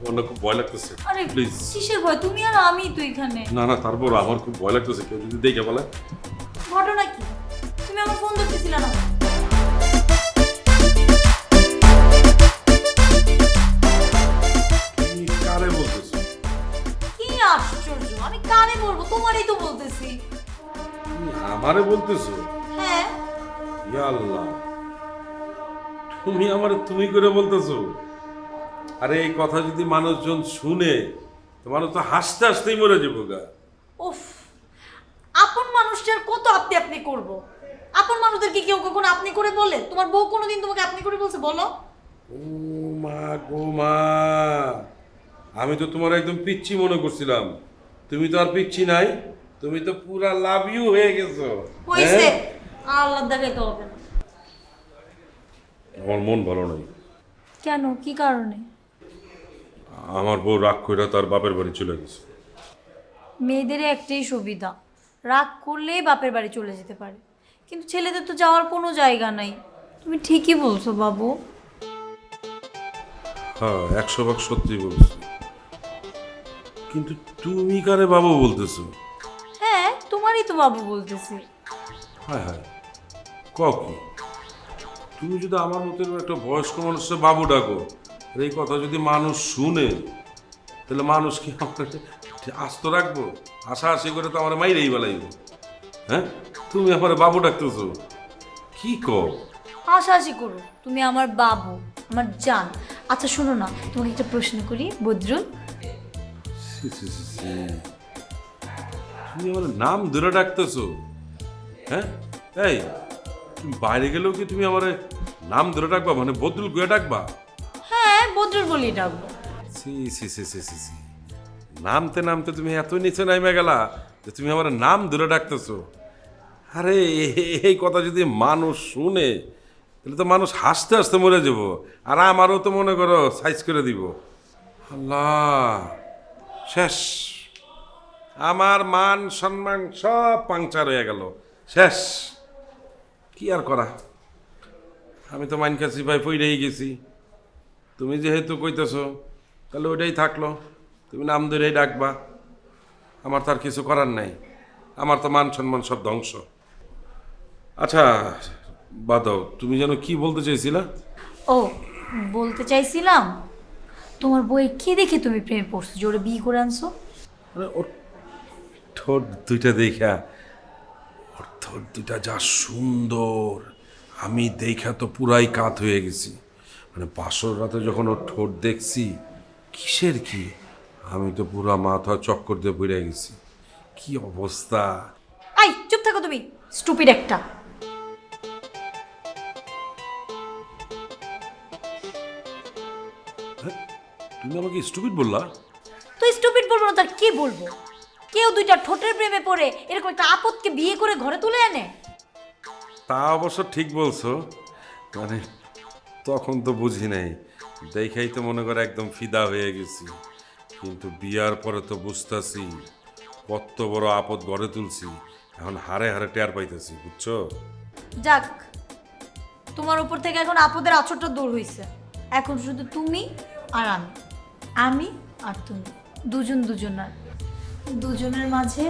আমার খুব ভয় লাগতেছে। আরে প্লিজ। কিসের ভয়? তুমি আর আমি তো এখানে। না না, তারপর আমার খুব ভয় লাগতেছে, কেউ যদি দেখে বলে। ঘটনা কি? তুমি আমার ফোন ধরতেছিল না? তুমি কারে বলতেছো? কি আশ্চর্য, আমি কানে বলবো? তোমারই তো বলতেছি। তুমি আমারে বলতেছো? হ্যাঁ। ইয়া আল্লাহ, তুমি আমারে তুমি করে বলতেছো? আরে এই কথা যদি মানুষজন শুনে তো মানুষ তো হাসতে হাসতেই মরে যাবো গা। উফ, আপন মানুষটার কত আপনি আপনি করব? আপন মানুষদেরকে কেউ কখনো আপনি করে বলে? তোমার বউ কোনোদিন তোমাকে আপনি করে বলছে বলো? ও মা গো মা, আমি তো তোমার একদম পিচ্ছি মনে করছিলাম। তুমি তো আর পিচ্ছি নাই, তুমি তো পুরা লাভ ইউ হয়ে গেছো। হইছে, হ্যাঁ? আল্লাহ দেখাইতে হবে না। আমার মন ভালো নাই। কেন, কি কারণে? আমার বউ রাগ কইরা তার বাপের বাড়ি চলে গেছে। মেয়েদের একটাই সুবিধা, রাগ করলেই বাপের বাড়ি চলে যেতে পারে, কিন্তু ছেলেদের তো যাওয়ার কোনো জায়গা নাই। তুমি ঠিকই বলছো বাবু। হ্যাঁ, 100 ভাগ সত্যি বলছি। কিন্তু তুমি কারে বাবু বলতেছো? হ্যাঁ, তোমারই তো বাবু বলতেছি। হায় হায়, কি তুমি যদি আমার মতো একটা বয়স্ক মানুষের বাবু ডাকো, আর এই কথা যদি মানুষ শুনে, তাহলে মানুষ কি আমাকে আস্ত রাখবো? আশা করে তো আমার মাইরেই বেলাইব। হ্যাঁ, তুমি আমার বাবু ডাকতেছো, কি কও? হাসাহাসি করো, তুমি আমার বাবু, আমার জান। আচ্ছা শোনো না, তোমাকে একটা প্রশ্ন করি বদরুল। ছি, ছি, ছি, ছি। তুমি আমার নাম ধরে ডাকতেছো? হ্যাঁ, এই তুমি বাইরে গেলেও কি তুমি আমার নাম ধরে ডাকবা, মানে বদরুল গুয়ে ডাকবা? হ্যাঁ, বদরুল বলি ডাকবো। সি সি সি সি সি সি, নামতে নামতে তুমি এত নিচে নামে গেলা যে তুমি আমার নাম ধরে ডাকতেছো। আরে এই কথা যদি মানুষ শুনে, তাহলে তো মানুষ হাসতে হাসতে মরে যাব, আর আমারও তো মনে করো সাইজ করে দিব। আল্লাহ, শেষ। আমার মান সম্মান সব পাংচার হয়ে গেল, শেষ। কি আর করা, আমি তো মাইন কাছি ভাই পইরেই গেছি। তুমি যেহেতু কইতেছো, তাহলে ওইটাই থাকলো, তুমি নাম ধরেই ডাকবা। আমার তো আর কিছু করার নাই, আমার তো মান সম্মান সব ধ্বংস। আচ্ছা বাদ দাও, তুমি যেন কি বলতে চাইছিলা? ও, বলতে চাইছিলাম তোমার বইয়ে কি দেখে তুমি প্রেমে পড়ছো যে ওরা বিয়ে করে আনছো? মানে ওর ঠোঁট দুইটা দেখা, ওর ঠোঁট দুইটা যা সুন্দর, আমি দেখা তো পুরাই কাত হয়ে গেছি। মানে বাসর রাতে যখন ওর ঠোঁট দেখছি, কিসের কি, আমি তো পুরা মাথা চক্কর দিয়ে পড়ে গেছি। কি অবস্থা! আই চুপ থাকো তুমি, স্টুপিড একটা। তুমি আমাকে স্টুপিড বললা? তো স্টুপিড বলবো না তার কি বলবো? কেউ দুইটা ঠোঁটের প্রেমে পড়ে এরকম একটা আপদকে বিয়ে করে ঘরে তুলে আনে? তা অবশ্য ঠিক বলছো, মানে তখন তো বুঝি নাই, দেখাই তো মনে করে একদম ফিদা হয়ে গেছি। কিন্তু বিয়ার পরে তো বুঝতেছি কত বড় আপদ গড়ে তুলছি, এখন হারে হারে টের পাইতেছি, বুঝছো? যাক, তোমার উপর থেকে এখন আপদের আঁচড়টা দূর হইছে। এখন শুধু তুমি আর আমি, আমি আর তুমি, দুজন দুজনার, দুজনের মাঝে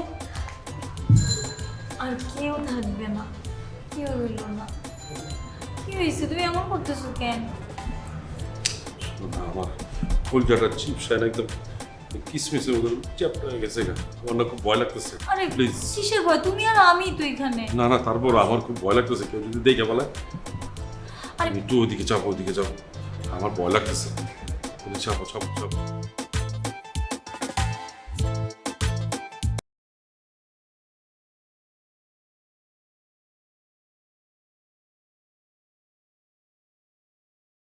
আর কেউ থাকবে না, কেউ রইল না। কি হয়েছে, তুমি এমন করতেছো কেন? আমার ফুলজাটা চিপসায় একদম কিসমিসের মতো চ্যাপ্টা হয়ে গেছে, আমার না খুব ভয় লাগতেছে। আরে প্লিজ। কিসের ভয়? তুমি আর আমি তো এখানে। না না, তারপর আমার খুব ভয় লাগতেছে, কেউ যদি দেখে বলে। আরে তুমি একটু ওদিকে যাবো, ওদিকে যাবো, আমার ভয় লাগতেছে। চাপো চাপো চাপো।